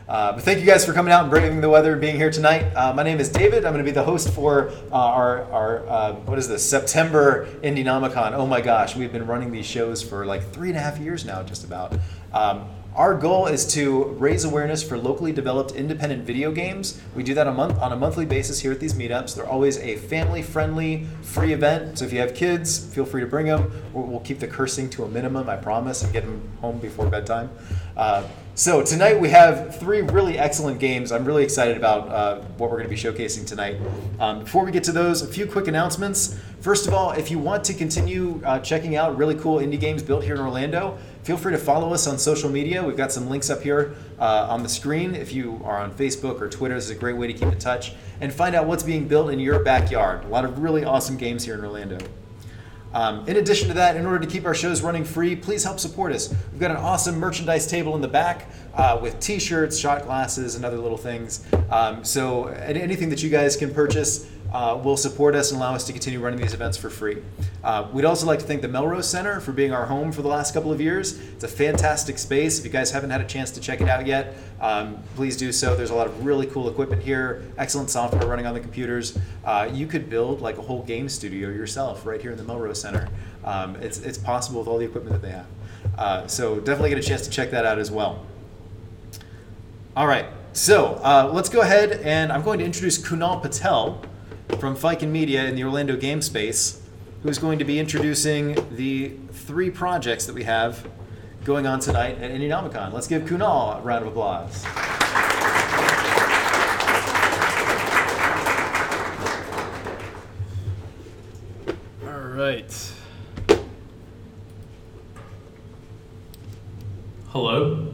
But thank you guys for coming out and braving the weather and being here tonight. My name is David. I'm going to be the host for our what is this, September Indienomicon. Oh my gosh, we've been running these shows for like 3.5 years now, just about. Our goal is to raise awareness for locally developed independent video games. We do that on a monthly basis here at these meetups. They're always a family-friendly, free event. So if you have kids, feel free to bring them. We'll keep the cursing to a minimum, I promise, and get them home before bedtime. So tonight we have 3 really excellent games. I'm really excited about what we're going to be showcasing tonight. Before we get to those, a few quick announcements. First of all, if you want to continue checking out really cool indie games built here in Orlando, feel free to follow us on social media. We've got some links up here on the screen. If you are on Facebook or Twitter, this is a great way to keep in touch and find out what's being built in your backyard. A lot of really awesome games here in Orlando. In addition to that, in order to keep our shows running free, please help support us. We've got an awesome merchandise table in the back with t-shirts, shot glasses, and other little things. So anything that you guys can purchase will support us and allow us to continue running these events for free. We'd also like to thank the Melrose Center for being our home for the last couple of years. It's a fantastic space. If you guys haven't had a chance to check it out yet, please do so. There's a lot of really cool equipment here, excellent software running on the computers. You could build like a whole game studio yourself right here in the Melrose Center. It's possible with all the equipment that they have. So definitely get a chance to check that out as well. All right, so let's go ahead and I'm going to introduce Kunal Patel from Fiken Media in the Orlando game space, who's going to be introducing the 3 projects that we have going on tonight at Indienomicon. Let's give Kunal a round of applause. All right. Hello.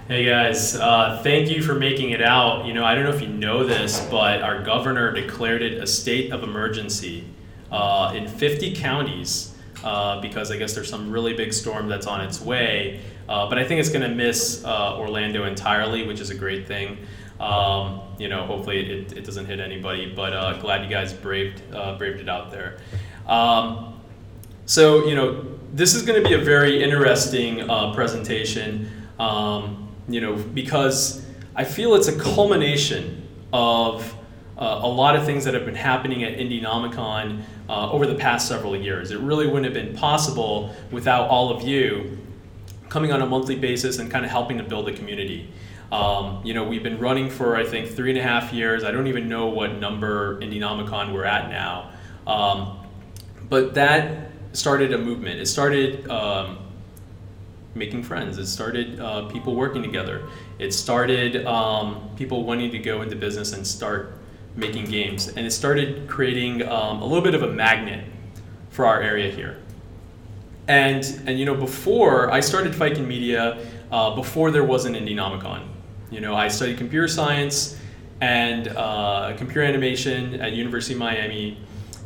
Hey guys, thank you for making it out. You know, I don't know if you know this, but our governor declared it a state of emergency in 50 counties because I guess there's some really big storm that's on its way. But I think it's going to miss Orlando entirely, which is a great thing. You know, hopefully it doesn't hit anybody, but glad you guys braved it out there. So, you know, this is going to be a very interesting presentation. You know, because I feel it's a culmination of a lot of things that have been happening at Indienomicon over the past several years. It really wouldn't have been possible without all of you coming on a monthly basis and kind of helping to build a community. You know, we've been running for, I think, 3.5 years. I don't even know what number Indienomicon we're at now. But that started a movement. It started making friends. It started people working together. It started people wanting to go into business and start making games. And it started creating a little bit of a magnet for our area here. And you know, before I started Fiken Media, before there was an Indienomicon, you know, I studied computer science and computer animation at University of Miami.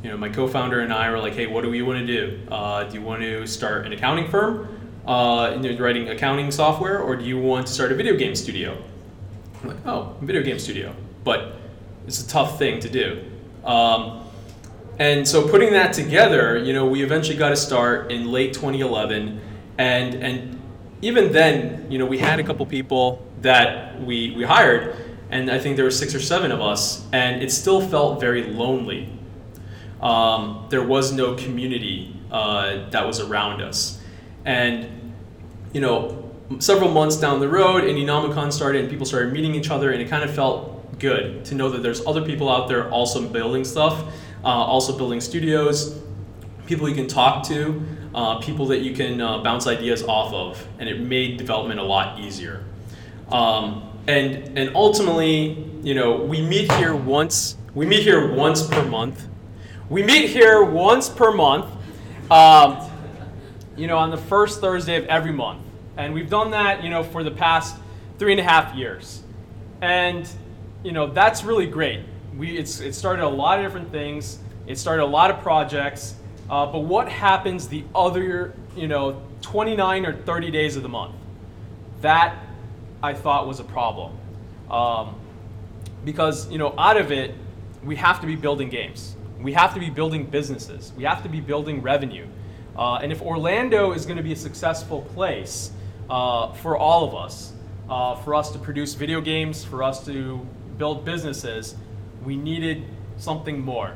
You know, my co-founder and I were like, hey, what do we want to do? Do you want to start an accounting firm? Writing accounting software, or do you want to start a video game studio? I'm like, oh, a video game studio, but it's a tough thing to do. And so putting that together, you know, we eventually got to start in late 2011, and even then, you know, we had a couple people that we hired, and I think there were 6 or 7 of us, and it still felt very lonely. There was no community that was around us. And, you know, several months down the road, Indienomicon started and people started meeting each other, and it kind of felt good to know that there's other people out there also building stuff, also building studios, people you can talk to, people that you can bounce ideas off of, and it made development a lot easier. And ultimately, you know, we meet here once per month. You know, on the first Thursday of every month. And we've done that, you know, for the past 3.5 years. And, you know, that's really great. It started a lot of different things. It started a lot of projects. But what happens the other, you know, 29 or 30 days of the month? That, I thought, was a problem. Because, you know, out of it, we have to be building games. We have to be building businesses. We have to be building revenue. And if Orlando is going to be a successful place for all of us, for us to produce video games, for us to build businesses, we needed something more.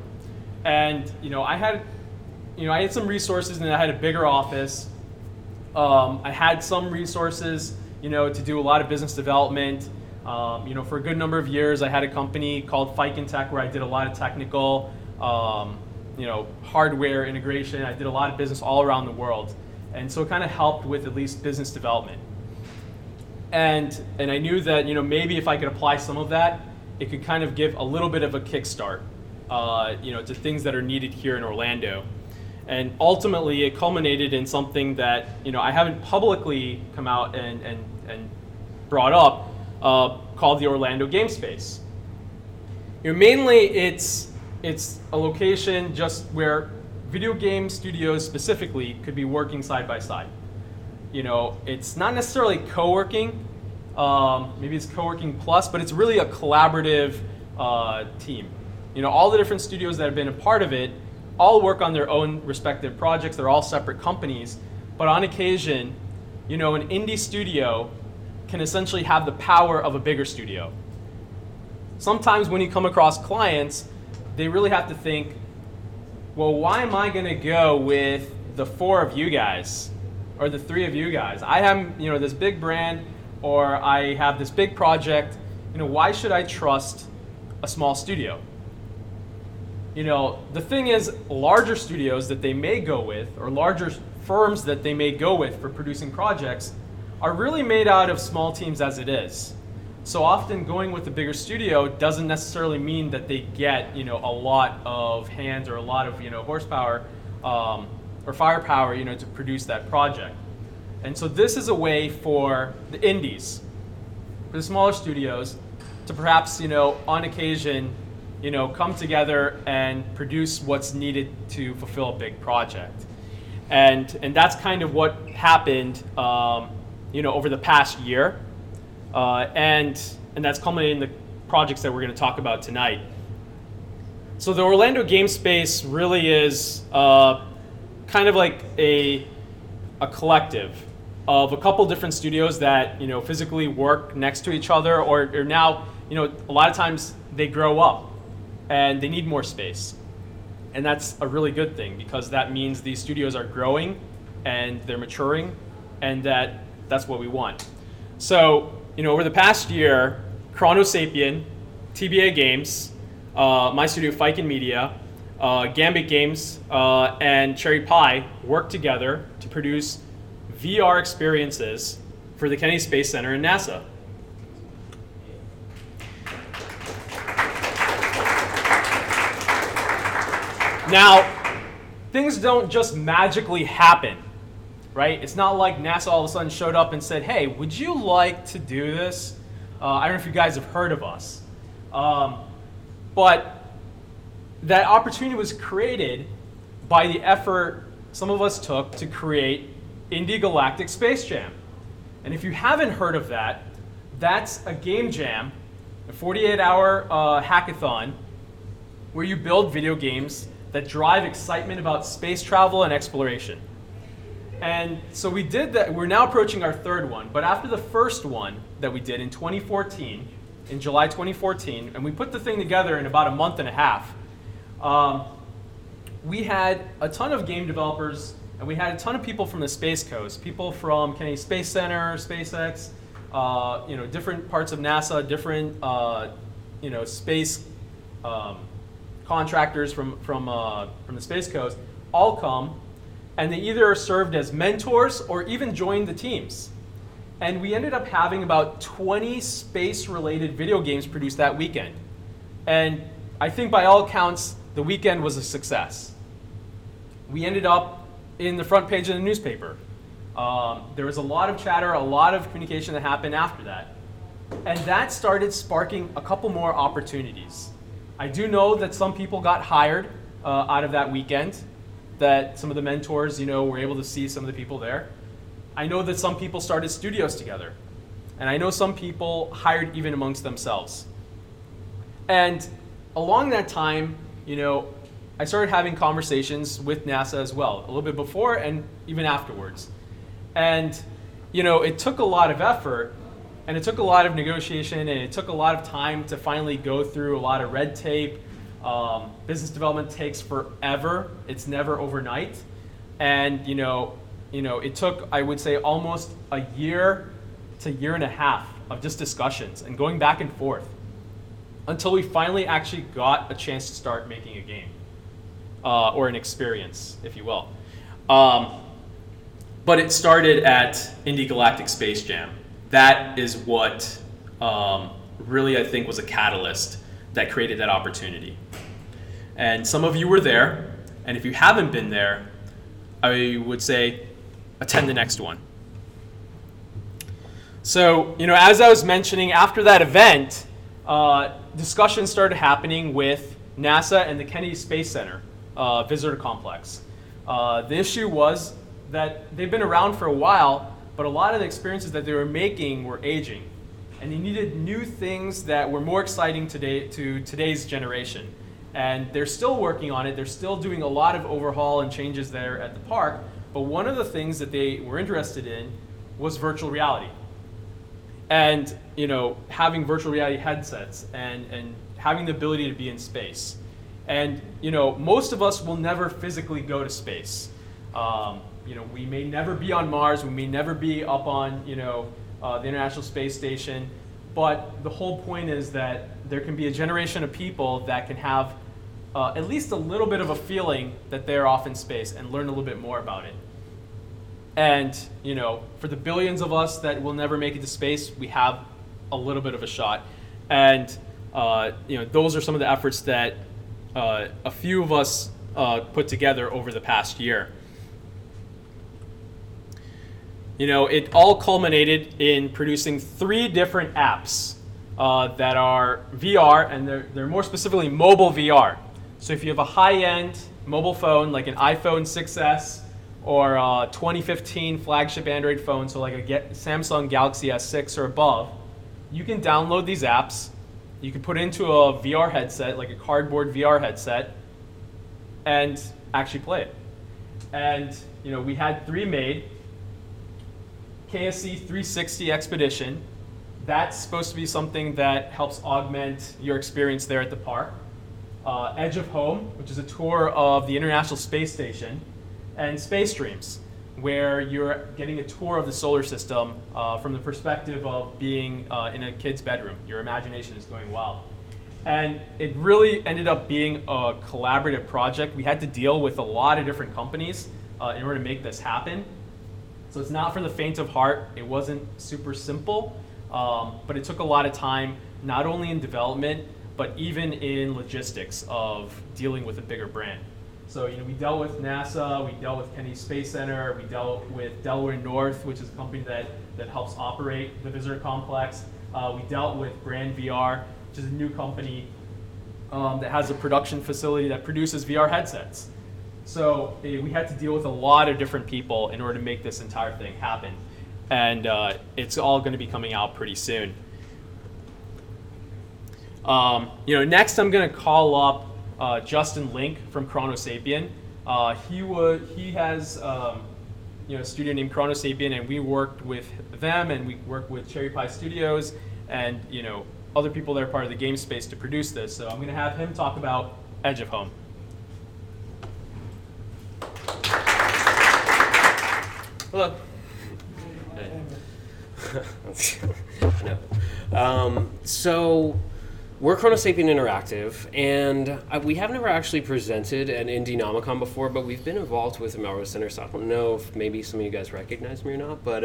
And I had some resources, and I had a bigger office. I had some resources, to do a lot of business development. For a good number of years, I had a company called Fiken Tech where I did a lot of technical, hardware integration. I did a lot of business all around the world. And so it kind of helped with at least business development. And I knew that, maybe if I could apply some of that, it could kind of give a little bit of a kickstart, to things that are needed here in Orlando. And ultimately, it culminated in something that, I haven't publicly come out and brought up, called the Orlando Game Space. Mainly, it's a location just where video game studios specifically could be working side by side. It's not necessarily co-working. Maybe it's co-working plus, but it's really a collaborative team. All the different studios that have been a part of it all work on their own respective projects. They're all separate companies, but on occasion, an indie studio can essentially have the power of a bigger studio. Sometimes when you come across clients, they really have to think, well, why am I going to go with the 4 of you guys or the 3 of you guys? I have, this big brand, or I have this big project. Why should I trust a small studio? The thing is, larger studios that they may go with, or larger firms that they may go with for producing projects, are really made out of small teams as it is. So often going with a bigger studio doesn't necessarily mean that they get, a lot of hands or a lot of, horsepower or firepower, to produce that project. And so this is a way for the indies, for the smaller studios, to perhaps, on occasion, come together and produce what's needed to fulfill a big project. And that's kind of what happened, over the past year. And that's culminating in the projects that we're going to talk about tonight. So the Orlando Game Space really is kind of like a collective of a couple different studios that physically work next to each other, or now a lot of times they grow up and they need more space. And that's a really good thing, because that means these studios are growing and they're maturing, and that's what we want. So, over the past year, Chronosapien, TBA Games, my studio Fiken Media, Gambit Games, and Cherry Pie worked together to produce VR experiences for the Kennedy Space Center and NASA. Now, things don't just magically happen, right? It's not like NASA all of a sudden showed up and said, hey, would you like to do this? I don't know if you guys have heard of us. But that opportunity was created by the effort some of us took to create Indie Galactic Space Jam. And if you haven't heard of that, that's a game jam, a 48-hour hackathon where you build video games that drive excitement about space travel and exploration. And so we did that. We're now approaching our 3rd one. But after the first one that we did in 2014, in July 2014, and we put the thing together in about a month and a half, we had a ton of game developers, and we had a ton of people from the Space Coast, people from Kennedy Space Center, SpaceX, different parts of NASA, different space contractors from the Space Coast, all come, and they either served as mentors or even joined the teams. And we ended up having about 20 space-related video games produced that weekend. And I think by all accounts, the weekend was a success. We ended up in the front page of the newspaper. There was a lot of chatter, a lot of communication that happened after that. And that started sparking a couple more opportunities. I do know that some people got hired out of that weekend, that some of the mentors, were able to see some of the people there. I know that some people started studios together. And I know some people hired even amongst themselves. And along that time, I started having conversations with NASA as well, a little bit before and even afterwards. And, it took a lot of effort. And it took a lot of negotiation, and it took a lot of time to finally go through a lot of red tape. Business development takes forever. It's never overnight. And it took, I would say, almost a year to year and a half of just discussions and going back and forth until we finally actually got a chance to start making a game, or an experience, if you will. But it started at Indie Galactic Space Jam. That is what really, I think, was a catalyst that created that opportunity. And some of you were there, and if you haven't been there, I would say attend the next one. So, as I was mentioning, after that event, discussions started happening with NASA and the Kennedy Space Center visitor complex. The issue was that they've been around for a while, but a lot of the experiences that they were making were aging, and they needed new things that were more exciting to today's generation. And they're still working on it. They're still doing a lot of overhaul and changes there at the park. But one of the things that they were interested in was virtual reality. And having virtual reality headsets and having the ability to be in space. And most of us will never physically go to space. We may never be on Mars. We may never be up on the International Space Station. But the whole point is that there can be a generation of people that can have at least a little bit of a feeling that they're off in space and learn a little bit more about it. And, for the billions of us that will never make it to space, we have a little bit of a shot. And, those are some of the efforts that a few of us put together over the past year. It all culminated in producing 3 different apps that are VR, and they're more specifically mobile VR. So if you have a high-end mobile phone like an iPhone 6s or a 2015 flagship Android phone, so like a Samsung Galaxy S6 or above, you can download these apps. You can put it into a VR headset, like a cardboard VR headset, and actually play it. And we had 3 made. KSC 360 Expedition. That's supposed to be something that helps augment your experience there at the park. Edge of Home, which is a tour of the International Space Station. And Space Dreams, where you're getting a tour of the solar system from the perspective of being in a kid's bedroom. Your imagination is going wild. And it really ended up being a collaborative project. We had to deal with a lot of different companies in order to make this happen. So it's not for the faint of heart. It wasn't super simple, but it took a lot of time, not only in development, but even in logistics of dealing with a bigger brand. So we dealt with NASA, we dealt with Kennedy Space Center, we dealt with Delaware North, which is a company that helps operate the visitor complex. We dealt with Brand VR, which is a new company that has a production facility that produces VR headsets. So we had to deal with a lot of different people in order to make this entire thing happen. And it's all going to be coming out pretty soon. Next I'm going to call up Justin Link from Chronosapien. He has a studio named Chronosapien, and we worked with them, and we worked with Cherry Pie Studios, and other people that are part of the game space to produce this. So I'm going to have him talk about Edge of Home. Hello. No. So we're Chronosapien Interactive, and we have never actually presented at Indienomicon before, but we've been involved with the Melrose Center, so I don't know if maybe some of you guys recognize me or not. But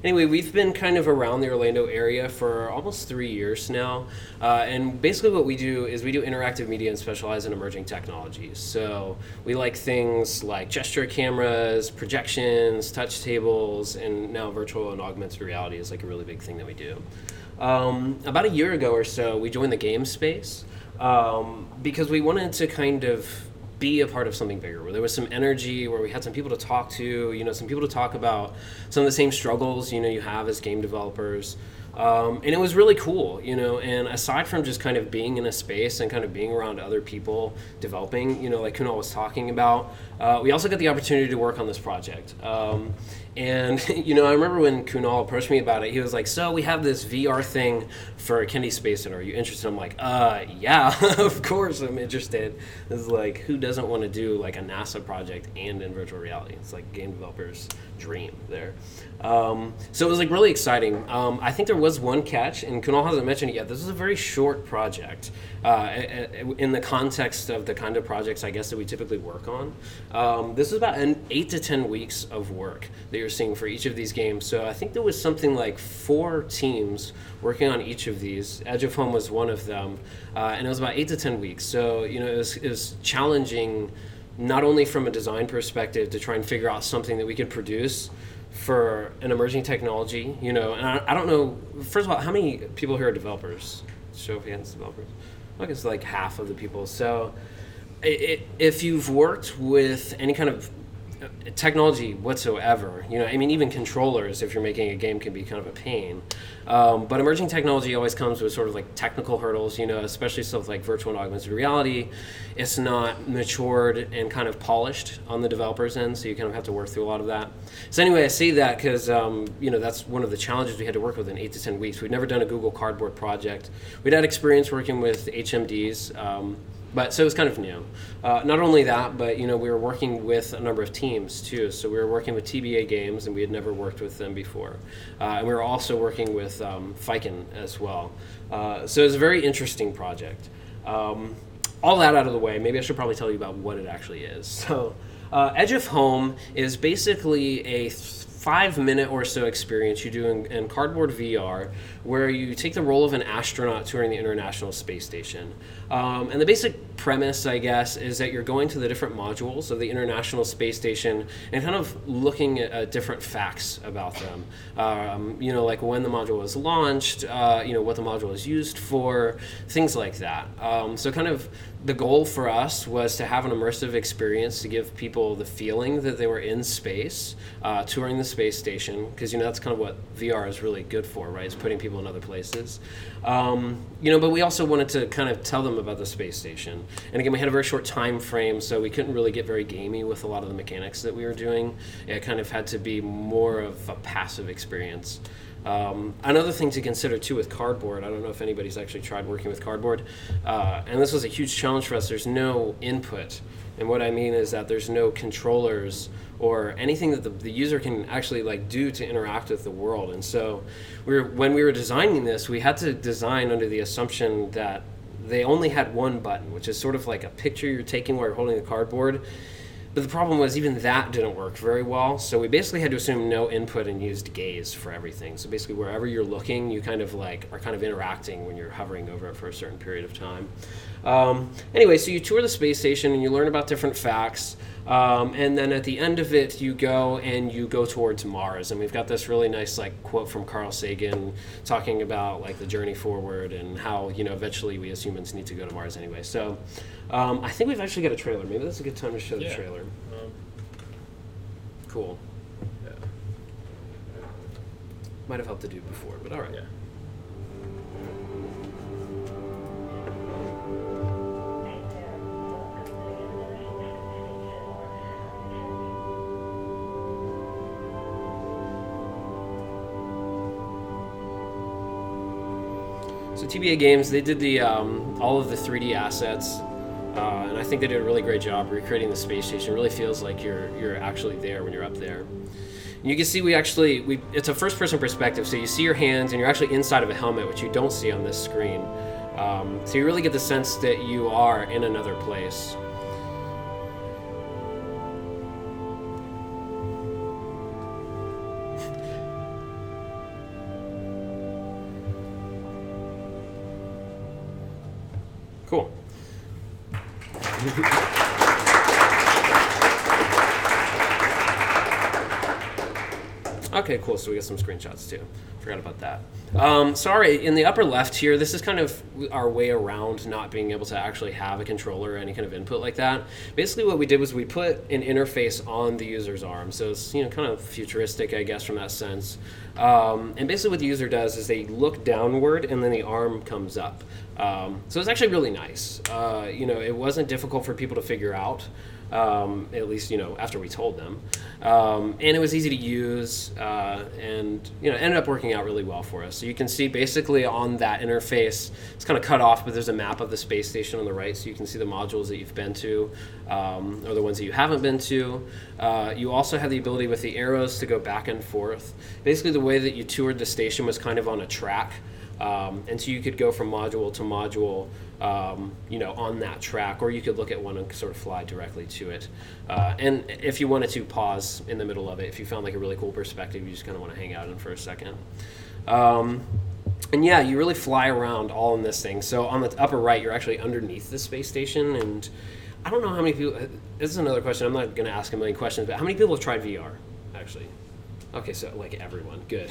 anyway, we've been kind of around the Orlando area for almost 3 years now, and basically what we do is we do interactive media and specialize in emerging technologies. So we like things like gesture cameras, projections, touch tables, and now virtual and augmented reality is like a really big thing that we do. About a year ago or so, we joined the game space because we wanted to kind of be a part of something bigger, where there was some energy, where we had some people to talk to, some people to talk about some of the same struggles, you have as game developers. And it was really cool, and aside from just kind of being in a space and kind of being around other people developing, like Kunal was talking about, we also got the opportunity to work on this project. And, I remember when Kunal approached me about it, he was like, so we have this VR thing for Kennedy Space Center. Are you interested? I'm like, yeah, of course I'm interested. It's like, who doesn't want to do like a NASA project and in virtual reality? It's like game developers' dream there. So it was like really exciting. I think there was one catch, and Kunal hasn't mentioned it yet. This is a very short project in the context of the kind of projects I guess that we typically work on. This is about 8 to 10 weeks of work that you're seeing for each of these games. So I think there was something like 4 teams working on each of these. Edge of Home was one of them, and it was about 8 to 10 weeks. So it was challenging, not only from a design perspective to try and figure out something that we could produce for an emerging technology, and I don't know, first of all, how many people here are developers? Show of hands, developers. I guess like half of the people. So if you've worked with any kind of technology whatsoever, even controllers, if you're making a game, can be kind of a pain. But emerging technology always comes with sort of like technical hurdles, especially stuff like virtual and augmented reality. It's not matured and kind of polished on the developer's end, so you kind of have to work through a lot of that. So anyway, I say that because, that's one of the challenges we had to work with in 8 to 10 weeks. We'd never done a Google Cardboard project. We'd had experience working with HMDs, but so it was kind of new. Not only that, but we were working with a number of teams too. So we were working with TBA Games, and we had never worked with them before. And we were also working with Fiken as well. So it was a very interesting project. All that out of the way, maybe I should probably tell you about what it actually is. So Edge of Home is basically a 5-minute or so experience you do in Cardboard VR, where you take the role of an astronaut touring the International Space Station. And the basic premise, I guess, is that you're going to the different modules of the International Space Station and kind of looking at different facts about them. Like when the module was launched, what the module is used for, things like that. So kind of the goal for us was to have an immersive experience to give people the feeling that they were in space, touring the space station, because that's kind of what VR is really good for, right? It's putting people in other places. But we also wanted to kind of tell them about the space station. And again, we had a very short time frame, so we couldn't really get very gamey with a lot of the mechanics that we were doing. It kind of had to be more of a passive experience. Another thing to consider too with Cardboard, I don't know if anybody's actually tried working with Cardboard, and this was a huge challenge for us. There's no input, and what I mean is that there's no controllers or anything that the user can actually like do to interact with the world. And so when we were designing this, we had to design under the assumption that they only had one button, which is sort of like a picture you're taking while you're holding the cardboard. But the problem was even that didn't work very well. So we basically had to assume no input and used gaze for everything. So basically wherever you're looking, you kind of like are kind of interacting when you're hovering over it for a certain period of time. Anyway, so you tour the space station and you learn about different facts. And then at the end of it, you go towards Mars. And we've got this really nice like quote from Carl Sagan talking about like the journey forward and how, eventually we as humans need to go to Mars anyway. So I think we've actually got a trailer. Maybe that's a good time to show the trailer. Cool. Yeah. Might have helped to do before, but all right. Yeah. So TBA Games, they did the all of the 3D assets, and I think they did a really great job recreating the space station. It really feels like you're actually there when you're up there. And you can see it's a first-person perspective, so you see your hands, and you're actually inside of a helmet, which you don't see on this screen. So you really get the sense that you are in another place. Cool. Okay, cool. So we got some screenshots too. Forgot about that. Sorry, in the upper left here, this is kind of our way around not being able to actually have a controller or any kind of input like that. Basically what we did was we put an interface on the user's arm. So it's kind of futuristic, I guess, from that sense. And basically what the user does is they look downward and then the arm comes up. So it's actually really nice. It wasn't difficult for people to figure out. At least after we told them, and it was easy to use, and it ended up working out really well for us. So you can see basically on that interface, it's kind of cut off, but there's a map of the space station on the right, so you can see the modules that you've been to, or the ones that you haven't been to. You also have the ability with the arrows to go back and forth. Basically, the way that you toured the station was kind of on a track. And so you could go from module to module, on that track, or you could look at one and sort of fly directly to it. And if you wanted to pause in the middle of it, if you found like a really cool perspective, you just kind of want to hang out in for a second. And yeah, you really fly around all in this thing. So on the upper right, you're actually underneath the space station, and I don't know how many people. This is another question. I'm not going to ask a million questions, but how many people have tried VR actually? Okay, so like everyone, good.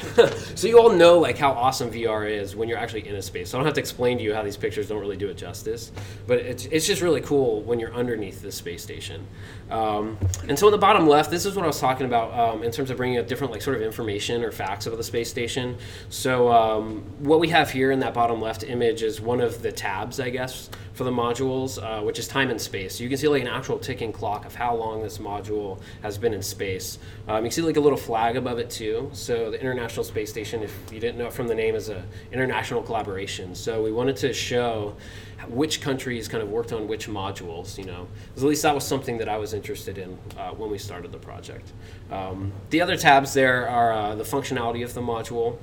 So you all know like how awesome VR is when you're actually in a space. So I don't have to explain to you how these pictures don't really do it justice, but it's just really cool when you're underneath the space station. And so in the bottom left, this is what I was talking about in terms of bringing up different like sort of information or facts about the space station. So what we have here in that bottom left image is one of the tabs, I guess, for the modules, which is time and space. So you can see like an actual ticking clock of how long this module has been in space. You can see like a little flag above it too. So the International Space Station, if you didn't know it from the name, is an international collaboration. So we wanted to show which countries kind of worked on which modules, because at least that was something that I was interested in when we started the project. The other tabs there are the functionality of the module,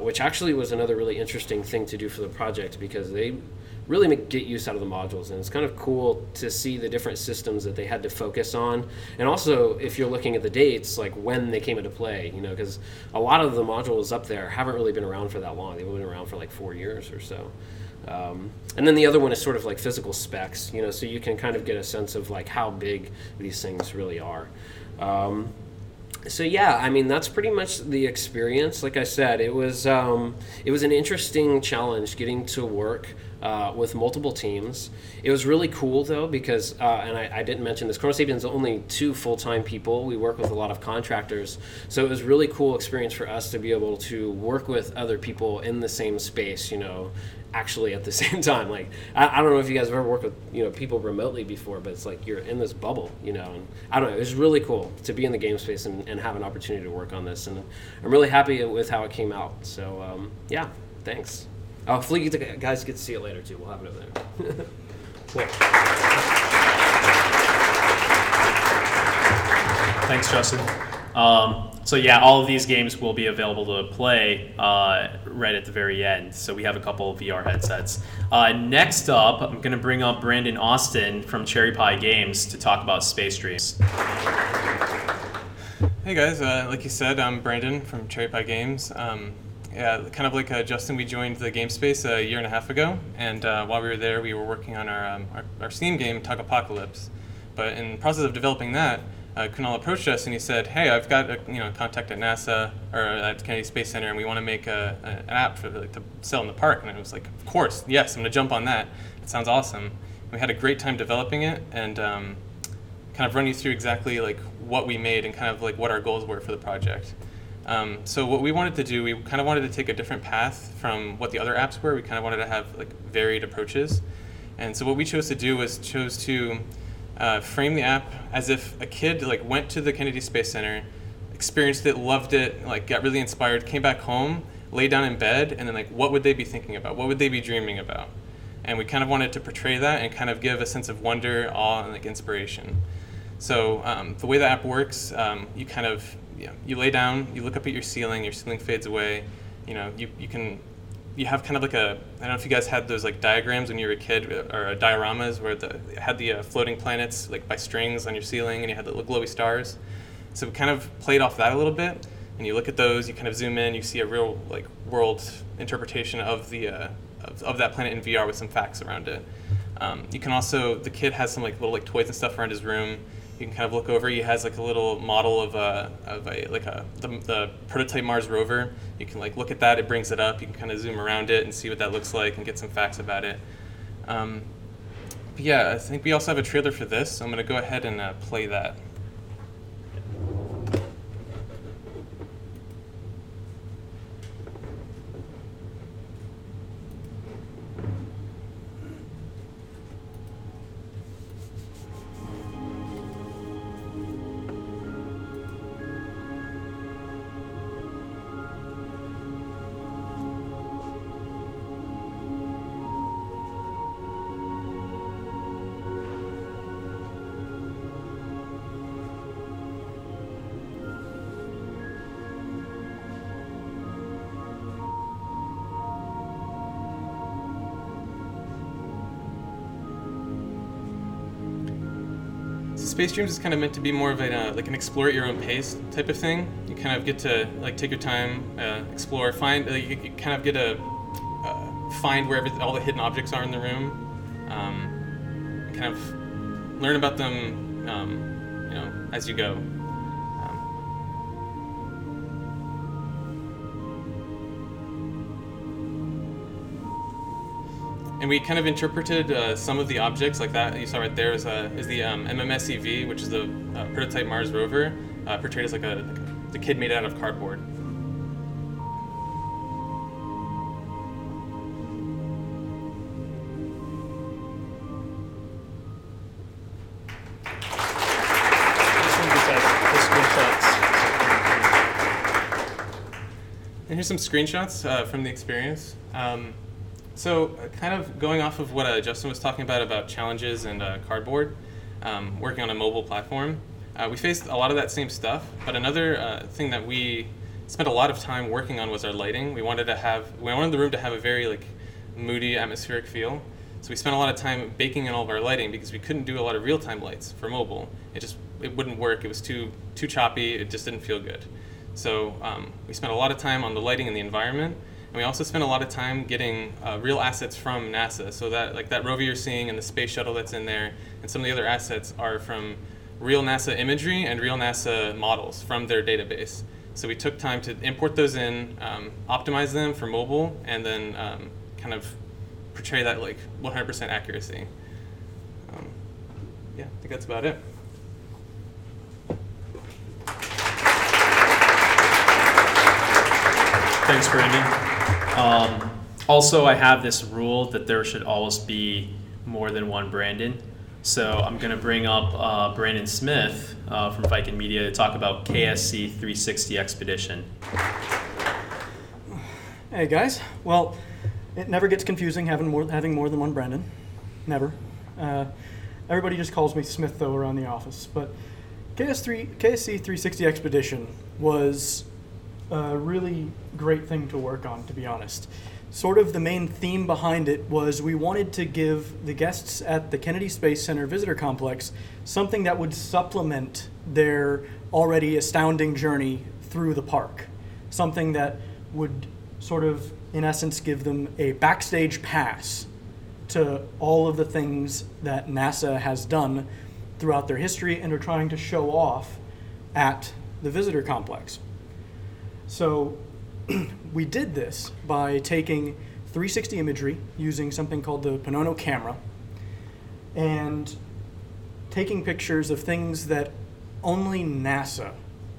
which actually was another really interesting thing to do for the project because they really get use out of the modules, and it's kind of cool to see the different systems that they had to focus on, and also if you're looking at the dates, like when they came into play, because a lot of the modules up there haven't really been around for that long. They've been around for like 4 years or so. And then the other one is sort of like physical specs, so you can kind of get a sense of like how big these things really are. So yeah, I mean that's pretty much the experience. Like I said, it was an interesting challenge getting to work with multiple teams. It was really cool though because, and I didn't mention this, Chronosapiens is only 2 full-time people. We work with a lot of contractors, so it was a really cool experience for us to be able to work with other people in the same space, actually at the same time. Like I don't know if you guys have ever worked with people remotely before, but it's like you're in this bubble, and I don't know, it was really cool to be in the game space and have an opportunity to work on this, and I'm really happy with how it came out. So yeah, thanks. Hopefully you guys get to see it later too. We'll have it over there. Cool. Thanks, Justin. So yeah, all of these games will be available to play right at the very end. So we have a couple of VR headsets. Next up, I'm going to bring up Brandon Austin from Cherry Pie Games to talk about Space Dreams. Hey guys, like you said, I'm Brandon from Cherry Pie Games. Yeah, kind of like Justin, we joined the game space a year and a half ago, and while we were there, we were working on our Steam game, Tug Apocalypse. But in the process of developing that, Kunal approached us and he said, "Hey, I've got a contact at NASA or at Kennedy Space Center, and we want to make an app for to sell in the park." And I was like, "Of course, yes, I'm going to jump on that. It sounds awesome." And we had a great time developing it, and kind of run you through exactly like what we made and kind of like what our goals were for the project. So what we wanted to do, we kind of wanted to take a different path from what the other apps were. We kind of wanted to have like varied approaches. And so what we chose to do was to frame the app as if a kid like went to the Kennedy Space Center, experienced it, loved it, like got really inspired, came back home, lay down in bed, and then like what would they be thinking about? What would they be dreaming about? And we kind of wanted to portray that and kind of give a sense of wonder, awe, and like inspiration. So the way the app works, you kind of you lay down, you look up at your ceiling fades away. You have kind of like I don't know if you guys had those like diagrams when you were a kid, or dioramas where you had the floating planets like by strings on your ceiling, and you had the little glowy stars. So we kind of played off that a little bit, and you look at those, you kind of zoom in, you see a real like world interpretation of the of that planet in VR with some facts around it. You can also, the kid has some like little like toys and stuff around his room. you can kind of look over. He has like a little model of the prototype Mars rover. You can like look at that. It brings it up. You can kind of zoom around it and see what that looks like and get some facts about it. But yeah, I think we also have a trailer for this. So I'm going to go ahead and play that. Space Dreams is kind of meant to be more of like an explore at your own pace type of thing. You kind of get to like take your time, explore, find. You kind of get to find where all the hidden objects are in the room. Kind of learn about them, as you go. And we kind of interpreted some of the objects, like that you saw right there is the MMSEV, which is the prototype Mars rover, portrayed as like the kid made out of cardboard. And here's some screenshots from the experience. So kind of going off of what Justin was talking about challenges and cardboard, working on a mobile platform, we faced a lot of that same stuff, but another thing that we spent a lot of time working on was our lighting. We wanted the room to have a very like moody, atmospheric feel. So we spent a lot of time baking in all of our lighting because we couldn't do a lot of real-time lights for mobile. It wouldn't work. It was too choppy. It just didn't feel good. So we spent a lot of time on the lighting and the environment. And we also spent a lot of time getting real assets from NASA. So that rover you're seeing and the space shuttle that's in there and some of the other assets are from real NASA imagery and real NASA models from their database. So we took time to import those in, optimize them for mobile, and then kind of portray that like 100% accuracy. Yeah, I think that's about it. Thanks, Brandon. Also, I have this rule that there should always be more than one Brandon. So I'm going to bring up Brandon Smith from Viking Media to talk about KSC 360 Expedition. Hey guys. Well, it never gets confusing having more than one Brandon. Never. Everybody just calls me Smith though around the office. But KSC 360 Expedition was a really great thing to work on, to be honest. Sort of the main theme behind it was we wanted to give the guests at the Kennedy Space Center Visitor Complex something that would supplement their already astounding journey through the park. Something that would sort of, in essence, give them a backstage pass to all of the things that NASA has done throughout their history and are trying to show off at the visitor complex. So we did this by taking 360 imagery using something called the Panono camera and taking pictures of things that only NASA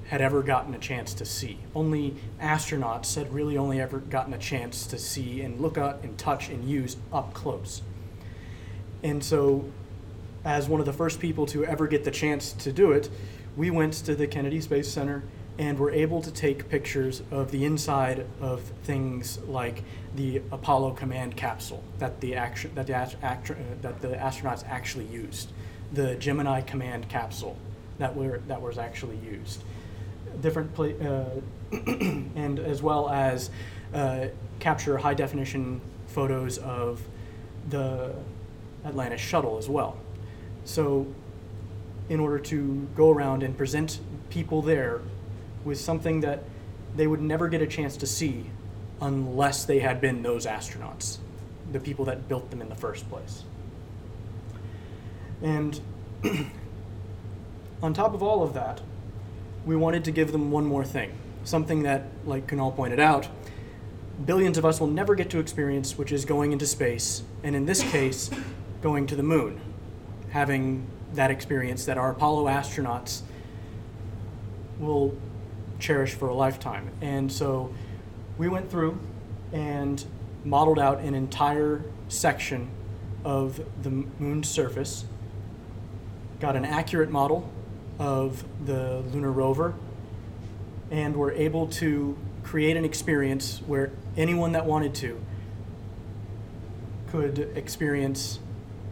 had ever gotten a chance to see. Only astronauts had really only ever gotten a chance to see and look at and touch and use up close. And so, as one of the first people to ever get the chance to do it, we went to the Kennedy Space Center and were able to take pictures of the inside of things like the Apollo command capsule that the astronauts actually used, the Gemini command capsule that was actually used, and as well as capture high definition photos of the Atlantis shuttle as well. So, in order to go around and present people there with something that they would never get a chance to see unless they had been those astronauts, the people that built them in the first place. And on top of all of that, we wanted to give them one more thing, something that, like Kunal pointed out, billions of us will never get to experience, which is going into space, and in this case, going to the moon, having that experience that our Apollo astronauts will cherish for a lifetime. And so we went through and modeled out an entire section of the moon's surface, got an accurate model of the lunar rover, and were able to create an experience where anyone that wanted to could experience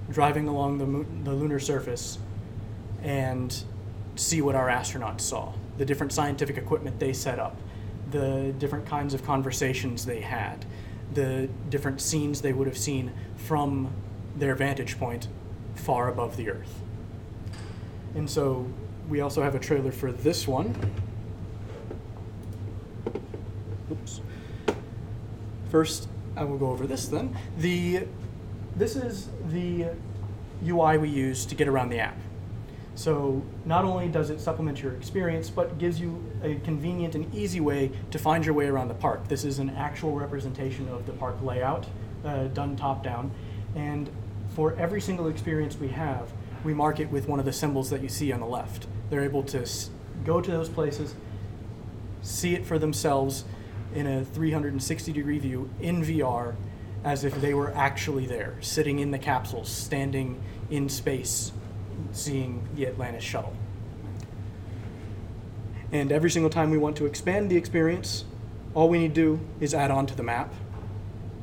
driving along the lunar surface and see what our astronauts saw, the different scientific equipment they set up, the different kinds of conversations they had, the different scenes they would have seen from their vantage point far above the Earth. And so we also have a trailer for this one. Oops. First, I will go over this then. This is the UI we use to get around the app. So not only does it supplement your experience, but gives you a convenient and easy way to find your way around the park. This is an actual representation of the park layout, done top-down. And for every single experience we have, we mark it with one of the symbols that you see on the left. They're able to go to those places, see it for themselves in a 360-degree view in VR, as if they were actually there, sitting in the capsules, standing in space, seeing the Atlantis shuttle. And every single time we want to expand the experience, all we need to do is add on to the map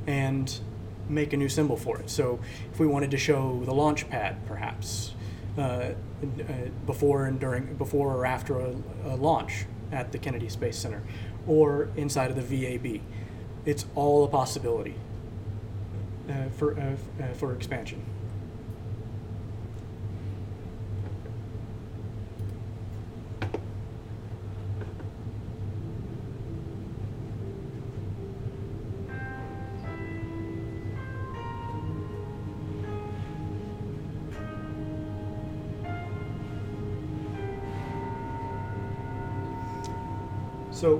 and make a new symbol for it. So if we wanted to show the launch pad, perhaps, before or after a launch at the Kennedy Space Center, or inside of the VAB, it's all a possibility for expansion. So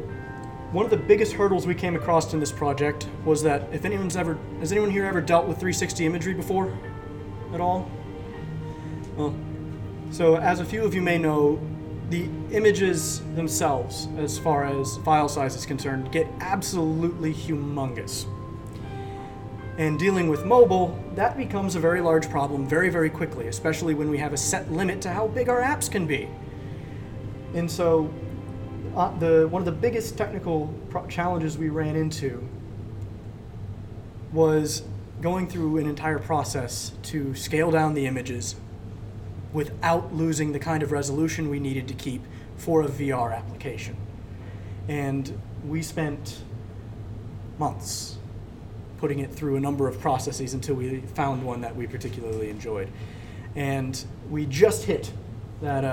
one of the biggest hurdles we came across in this project was that has anyone here ever dealt with 360 imagery before at all? Well, so as a few of you may know, the images themselves, as far as file size is concerned, get absolutely humongous. And dealing with mobile, that becomes a very large problem very, very quickly, especially when we have a set limit to how big our apps can be. And so one of the biggest technical challenges we ran into was going through an entire process to scale down the images without losing the kind of resolution we needed to keep for a VR application. And we spent months putting it through a number of processes until we found one that we particularly enjoyed. And we just hit that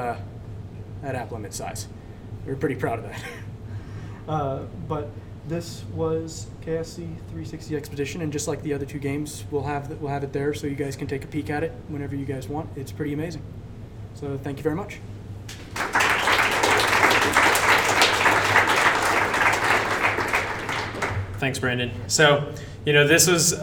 app limit size. We're pretty proud of that. But this was KSC 360 Expedition, and just like the other two games, we'll have it there so you guys can take a peek at it whenever you guys want. It's pretty amazing. So thank you very much. Thanks, Brandon. So, this was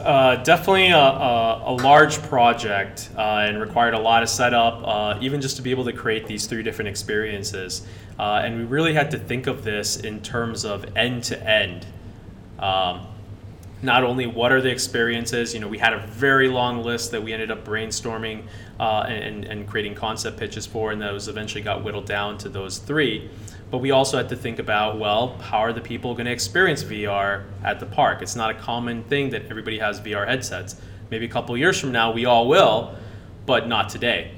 definitely a large project and required a lot of setup, even just to be able to create these three different experiences. And we really had to think of this in terms of end to end. Not only what are the experiences, we had a very long list that we ended up brainstorming and creating concept pitches for, and those eventually got whittled down to those three. But we also had to think about, how are the people going to experience VR at the park? It's not a common thing that everybody has VR headsets. Maybe a couple years from now we all will, but not today.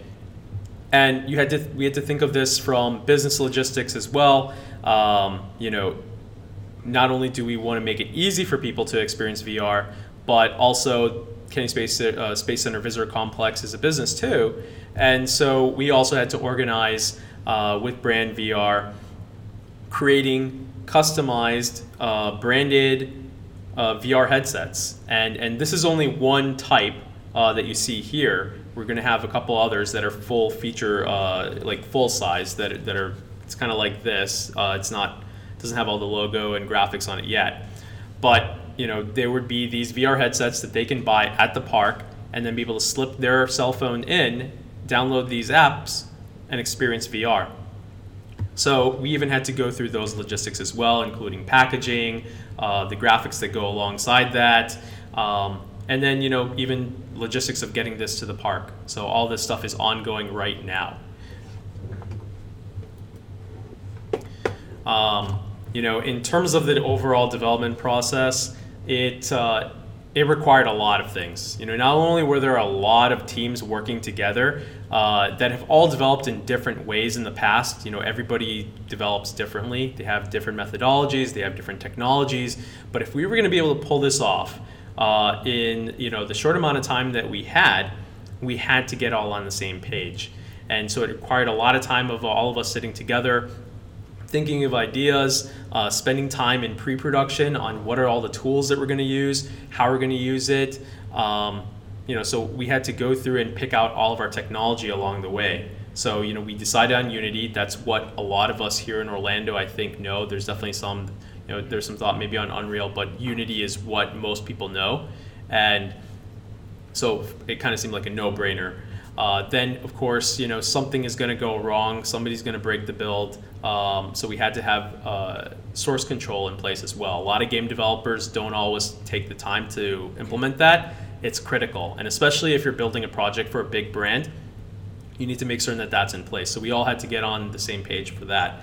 And we had to think of this from business logistics as well. Not only do we want to make it easy for people to experience VR, but also Kennedy Space Center Visitor Complex is a business too. And so we also had to organize with Brand VR, creating customized branded VR headsets. And this is only one type that you see here. we're going to have a couple others that are full feature, like full size, that are, it's kind of like this. It's not, doesn't have all the logo and graphics on it yet. But, you know, there would be these VR headsets that they can buy at the park and then be able to slip their cell phone in, download these apps, and experience VR. So we even had to go through those logistics as well, including packaging, the graphics that go alongside that, and then, you know, even logistics of getting this to the park. So all this stuff is ongoing right now. You know, in terms of the overall development process, it required a lot of things. You know, not only were there a lot of teams working together that have all developed in different ways in the past. You know, everybody develops differently. They have different methodologies. They have different technologies. But if we were going to be able to pull this off in, you know, the short amount of time that we had to get all on the same page. And so it required a lot of time of all of us sitting together, thinking of ideas, spending time in pre-production on what are all the tools that we're going to use, how we're going to use it. You know, so we had to go through and pick out all of our technology along the way. So, you know, we decided on Unity. That's what a lot of us here in Orlando, I think, know. There's definitely some, you know, there's some thought maybe on Unreal, but Unity is what most people know. And so it kind of seemed like a no-brainer. Then, of course, you know, something is going to go wrong. Somebody's going to break the build. So we had to have source control in place as well. A lot of game developers don't always take the time to implement that. It's critical. And especially if you're building a project for a big brand, you need to make certain that that's in place. So we all had to get on the same page for that.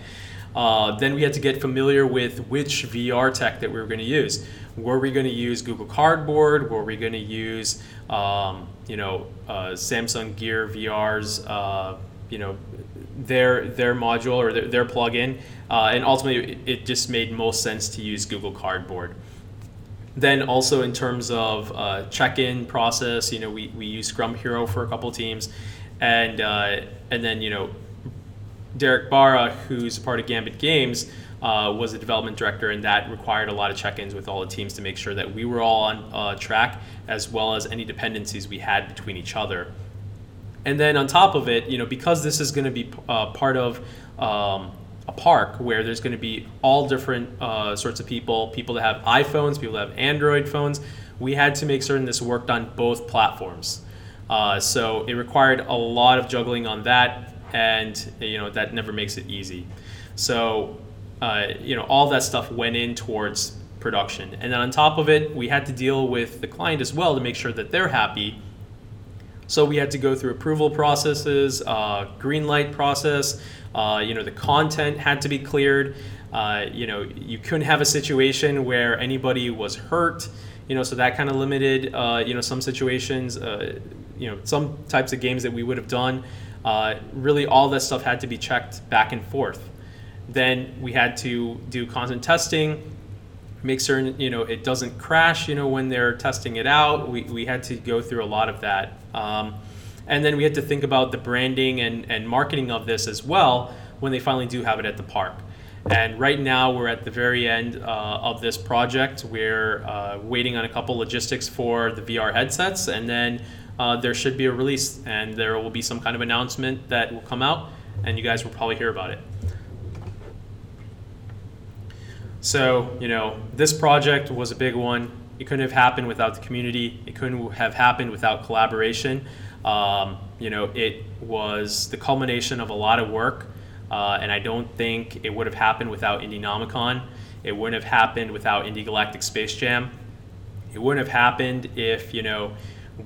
Then we had to get familiar with which VR tech that we were going to use. Were we going to use Google Cardboard? Were we going to use Samsung Gear VR's, their module or their plugin, and ultimately it just made most sense to use Google Cardboard. Then also in terms of check-in process, you know, we use Scrum Hero for a couple teams, and then, you know, Derek Barra, who's part of Gambit Games, was the development director, and that required a lot of check-ins with all the teams to make sure that we were all on track, as well as any dependencies we had between each other. And then on top of it, you know, because this is going to be part of a park where there's going to be all different sorts of people that have iPhones, people that have Android phones, we had to make certain this worked on both platforms. So it required a lot of juggling on that, and, you know, that never makes it easy. So, you know, all that stuff went in towards production. And then on top of it, we had to deal with the client as well to make sure that they're happy. So we had to go through approval processes, green light process, you know, the content had to be cleared. You know, you couldn't have a situation where anybody was hurt, you know, so that kind of limited, you know, some situations, you know, some types of games that we would have done. Really all that stuff had to be checked back and forth. Then we had to do content testing, make certain, you know, it doesn't crash, you know, when they're testing it out. We had to go through a lot of that. And then we had to think about the branding and marketing of this as well when they finally do have it at the park. And right now we're at the very end of this project. We're waiting on a couple logistics for the VR headsets, and then there should be a release, and there will be some kind of announcement that will come out, and you guys will probably hear about it. So, you know, this project was a big one. It couldn't have happened without the community. It couldn't have happened without collaboration. You know, it was the culmination of a lot of work, and I don't think it would have happened without Indienomicon. It wouldn't have happened without Indie Galactic Space Jam. It wouldn't have happened if, you know,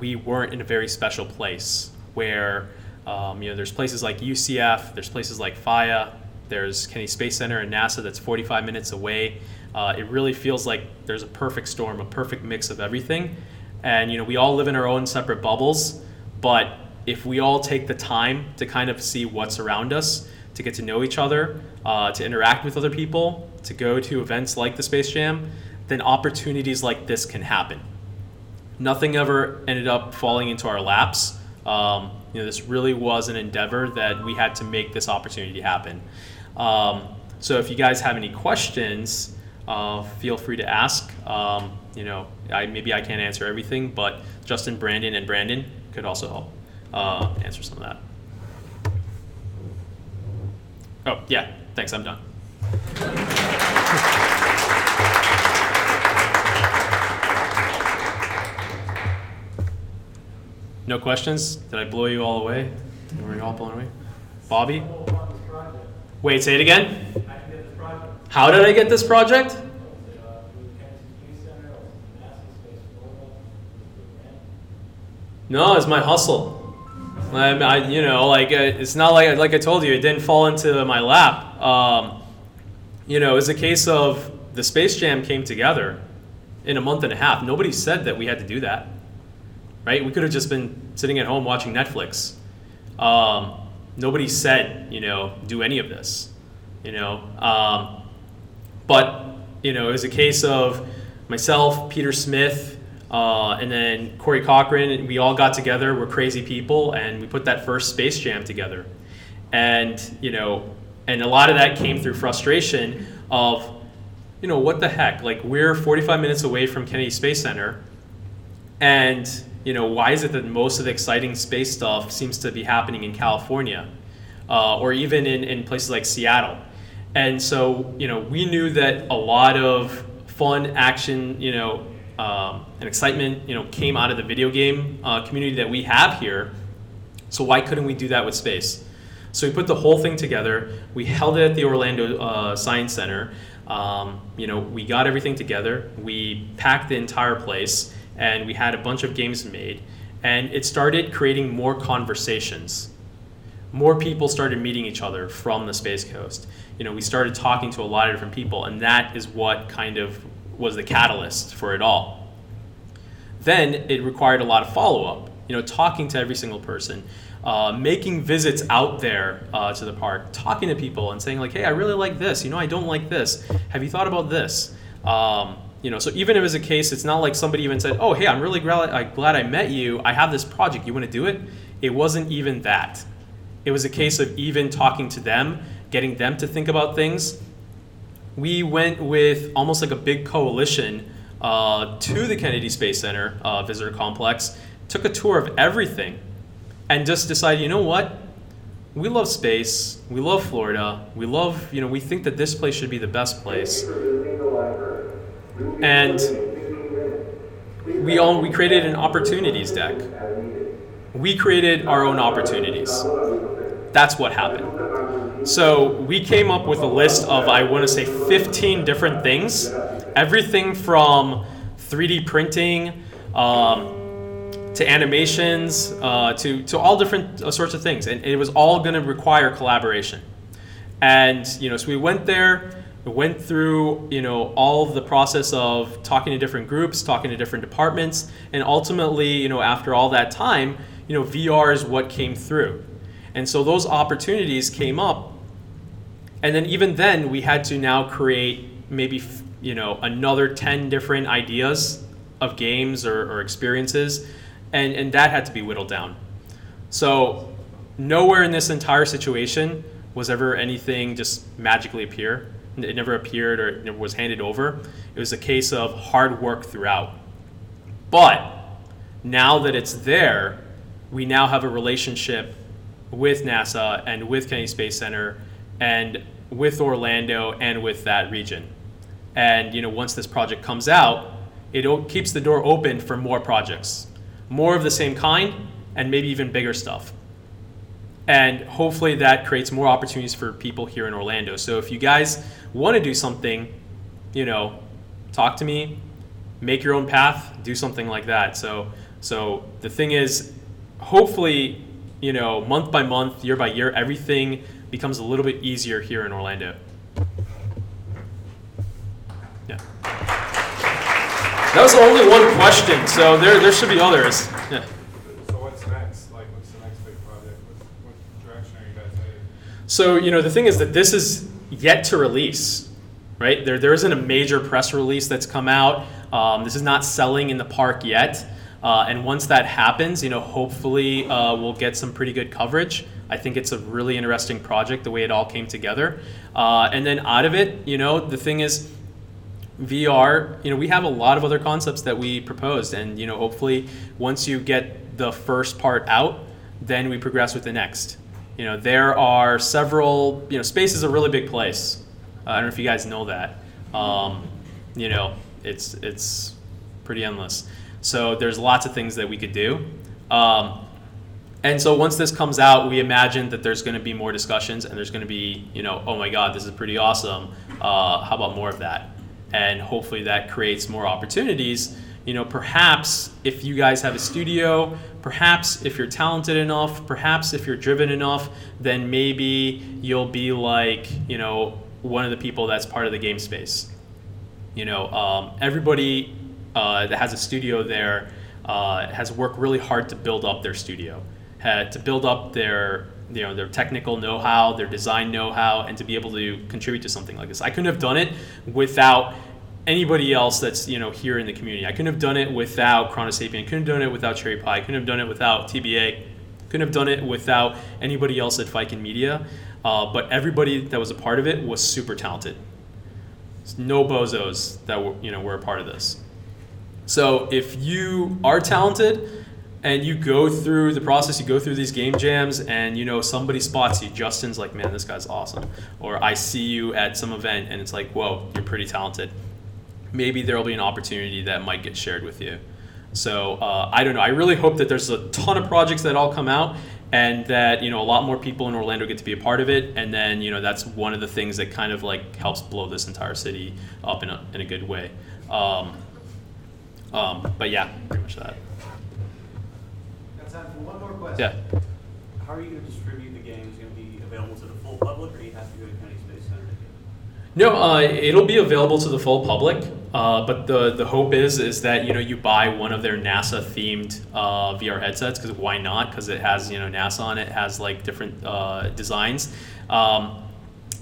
we weren't in a very special place where, you know, there's places like UCF, there's places like FIA, there's Kennedy Space Center and NASA that's 45 minutes away. It really feels like there's a perfect storm, a perfect mix of everything. And, you know, we all live in our own separate bubbles, but if we all take the time to kind of see what's around us, to get to know each other, to interact with other people, to go to events like the Space Jam, then opportunities like this can happen. Nothing ever ended up falling into our laps. You know, this really was an endeavor that we had to make this opportunity happen. So if you guys have any questions, feel free to ask. You know, maybe I can't answer everything, but Justin, Brandon, and Brandon could also help. answer some of that. Oh, yeah, thanks, I'm done. No questions? Did I blow you all away? Were you all blown away? Bobby? Wait, say it again? How did I get this project? No, it's my hustle. It's not like I told you, it didn't fall into my lap. It was a case of the Space Jam came together in a month and a half. Nobody said that we had to do that, right? We could have just been sitting at home watching Netflix. Nobody said, do any of this, But, it was a case of myself, Peter Smith, and then Corey Cochran, and we all got together. We're crazy people, and we put that first Space Jam together. And, and a lot of that came through frustration of, what the heck? Like, we're 45 minutes away from Kennedy Space Center, and, why is it that most of the exciting space stuff seems to be happening in California, or even in places like Seattle? And so, we knew that a lot of fun, action, and excitement, came out of the video game community that we have here. So why couldn't we do that with space? So we put the whole thing together. We held it at the Orlando Science Center. We got everything together. We packed the entire place, and we had a bunch of games made. And it started creating more conversations. More people started meeting each other from the Space Coast. We started talking to a lot of different people, and that is what kind of was the catalyst for it all. Then it required a lot of follow-up, talking to every single person, making visits out there to the park, talking to people and saying like, hey, I really like this, I don't like this. Have you thought about this? So even if it was a case, it's not like somebody even said, oh, hey, I'm really glad I met you. I have this project. You want to do it? It wasn't even that. It was a case of even talking to them, getting them to think about things. We went with almost like a big coalition to the Kennedy Space Center visitor complex, took a tour of everything, and just decided, you know what? We love space. We love Florida. We love, we think that this place should be the best place. And we created an opportunities deck. We created our own opportunities. That's what happened. So we came up with a list of, I want to say, 15 different things. Everything from 3D printing to animations to all different sorts of things. And it was all going to require collaboration. And, so we went there, we went through, all of the process of talking to different groups, talking to different departments. And ultimately, after all that time, VR is what came through. And so those opportunities came up. And then even then, we had to now create maybe, another 10 different ideas of games or experiences. And that had to be whittled down. So nowhere in this entire situation was ever anything just magically appear. It never appeared or it never was handed over. It was a case of hard work throughout. But now that it's there, we now have a relationship with NASA and with Kennedy Space Center and with Orlando and with that region. And once this project comes out, it keeps the door open for more projects, more of the same kind, and maybe even bigger stuff. And hopefully that creates more opportunities for people here in Orlando. So if you guys want to do something, talk to me, make your own path, do something like that. So the thing is, hopefully, month by month, year by year, everything becomes a little bit easier here in Orlando. Yeah. That was only one question, so there should be others. Yeah. So what's next? What's the next big project? What direction are you guys headed? So, the thing is that this is yet to release, right? There isn't a major press release that's come out. This is not selling in the park yet. And once that happens, hopefully we'll get some pretty good coverage. I think it's a really interesting project, the way it all came together. And then out of it, the thing is, VR, we have a lot of other concepts that we proposed. And, hopefully once you get the first part out, then we progress with the next. There are several, space is a really big place. I don't know if you guys know that. It's pretty endless. So there's lots of things that we could do. And so once this comes out, we imagine that there's going to be more discussions, and there's going to be, oh my God, this is pretty awesome. How about more of that? And hopefully that creates more opportunities. Perhaps if you guys have a studio, perhaps if you're talented enough, perhaps if you're driven enough, then maybe you'll be like, one of the people that's part of the game space. Everybody that has a studio there has worked really hard to build up their studio, to build up their technical know-how, their design know-how, and to be able to contribute to something like this. I couldn't have done it without anybody else that's here in the community. I couldn't have done it without Chronosapien. I couldn't have done it without Cherry Pie. I couldn't have done it without TBA. Couldn't have done it without anybody else at Viking Media. But everybody that was a part of it was super talented. There's no bozos that were a part of this. So if you are talented and you go through the process, you go through these game jams, and somebody spots you, Justin's like, man, this guy's awesome. Or I see you at some event and it's like, whoa, you're pretty talented. Maybe there'll be an opportunity that might get shared with you. So I don't know. I really hope that there's a ton of projects that all come out, and that a lot more people in Orlando get to be a part of it. And then that's one of the things that kind of like helps blow this entire city up in a good way. But yeah, pretty much that. Got time for one more question. Yeah. How are you going to distribute the game? Is it going to be available to the full public, or do you have to go to County Space Center to get it? No, it'll be available to the full public. But the hope is that you buy one of their NASA themed VR headsets, because why not? Because it has NASA on it, has like different designs, and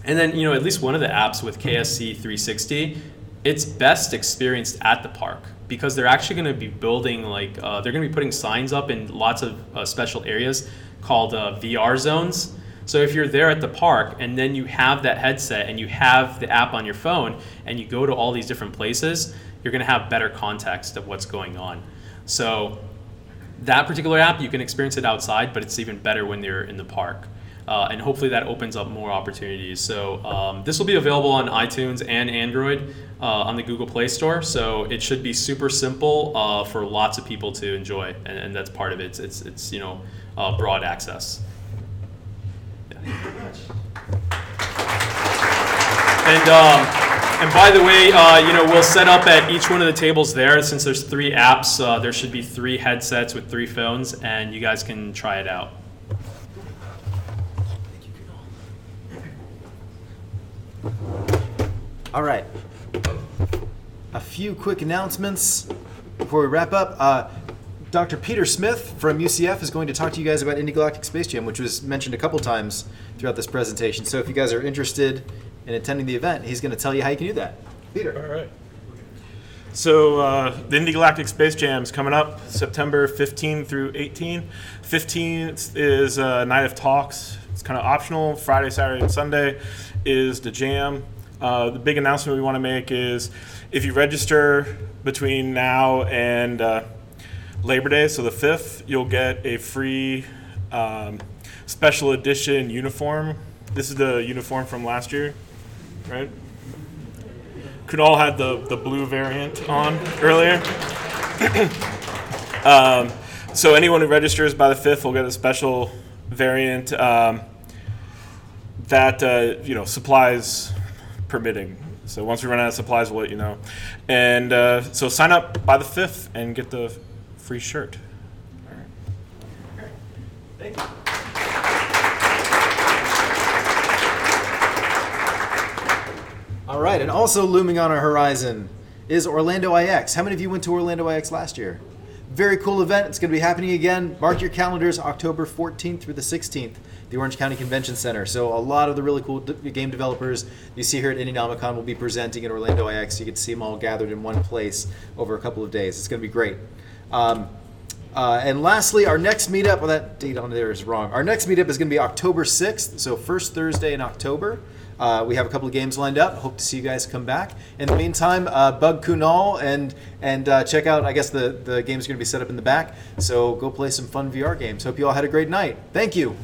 then at least one of the apps with KSC 360, it's best experienced at the park, because they're actually going to be building they're going to be putting signs up in lots of special areas called VR zones. So if you're there at the park and then you have that headset and you have the app on your phone and you go to all these different places, you're going to have better context of what's going on. So that particular app, you can experience it outside, but it's even better when you're in the park. And hopefully that opens up more opportunities. So this will be available on iTunes and Android on the Google Play Store. So it should be super simple for lots of people to enjoy, and that's part of it. It's broad access. And by the way, we'll set up at each one of the tables there. Since there's 3 apps, there should be 3 headsets with 3 phones, and you guys can try it out. All right. A few quick announcements before we wrap up. Dr. Peter Smith from UCF is going to talk to you guys about Galactic Space Jam, which was mentioned a couple times throughout this presentation. So if you guys are interested in attending the event, he's going to tell you how you can do that. Peter. All right. So the Galactic Space Jam is coming up September 15 through 18. 15th is a night of talks. It's kind of optional. Friday, Saturday, and Sunday is the jam. The big announcement we want to make is if you register between now and Labor Day, so the 5th, you'll get a free special edition uniform. This is the uniform from last year, right? Could all had the blue variant on earlier. So anyone who registers by the 5th will get a special variant that supplies permitting. So once we run out of supplies, we'll let you know. And so sign up by the 5th and get the free shirt. All right. Thank you. All right, and also looming on our horizon is Orlando IX. How many of you went to Orlando IX last year? Very cool event. It's going to be happening again. Mark your calendars, October 14th through the 16th, the Orange County Convention Center. So a lot of the really cool game developers you see here at Indienomicon will be presenting at Orlando IX. You get to see them all gathered in one place over a couple of days. It's going to be great. And lastly, our next meetup, well, that date on there is wrong. Our next meetup is going to be October 6th, so first Thursday in October. We have a couple of games lined up. Hope to see you guys come back. In the meantime, bug Kunal and check out, I guess the game's going to be set up in the back. So go play some fun VR games. Hope you all had a great night. Thank you.